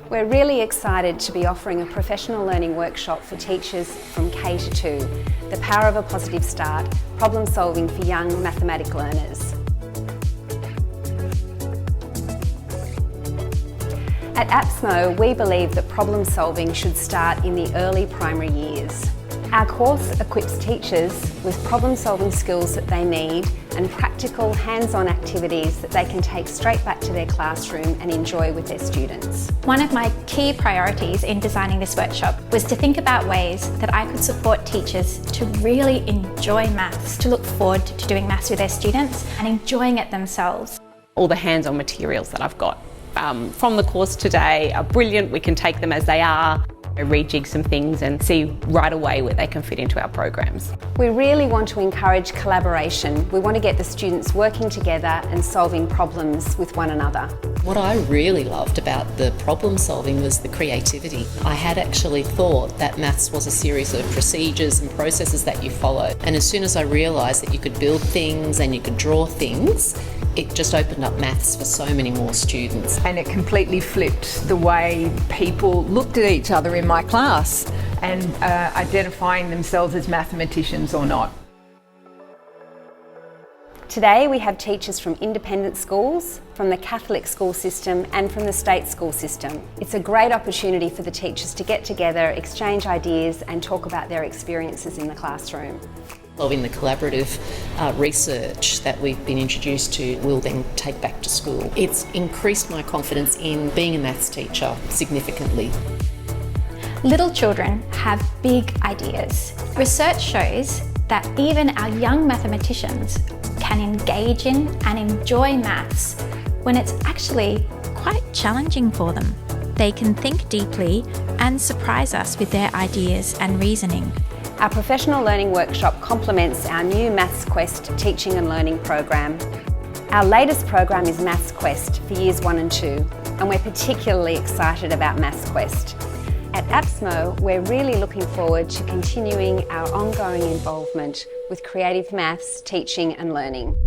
We're really excited to be offering a professional learning workshop for teachers from K-2, the power of a positive start, problem solving for young mathematic learners. At APSMO, we believe that problem solving should start in the early primary years. Our course equips teachers with problem solving skills that they need and practical hands-on activities that they can take straight back to their classroom and enjoy with their students. One of my key priorities in designing this workshop was to think about ways that I could support teachers to really enjoy maths, to look forward to doing maths with their students and enjoying it themselves. All the hands-on materials that I've got from the course today are brilliant. We can take them as they are, rejig some things and see right away where they can fit into our programs. We really want to encourage collaboration. We want to get the students working together and solving problems with one another. What I really loved about the problem solving was the creativity. I had actually thought that maths was a series of procedures and processes that you follow. And as soon as I realised that you could build things and you could draw things, it just opened up maths for so many more students. And it completely flipped the way people looked at each other in my class and identifying themselves as mathematicians or not. Today we have teachers from independent schools, from the Catholic school system and from the state school system. It's a great opportunity for the teachers to get together, exchange ideas and talk about their experiences in the classroom. In the collaborative research that we've been introduced to, we'll then take back to school. It's increased my confidence in being a maths teacher significantly. Little children have big ideas. Research shows that even our young mathematicians can engage in and enjoy maths when it's actually quite challenging for them. They can think deeply and surprise us with their ideas and reasoning. Our professional learning workshop complements our new Maths Quest teaching and learning program. Our latest program is Maths Quest for years 1 and 2, and we're particularly excited about Maths Quest. At APSMO, we're really looking forward to continuing our ongoing involvement with creative maths teaching and learning.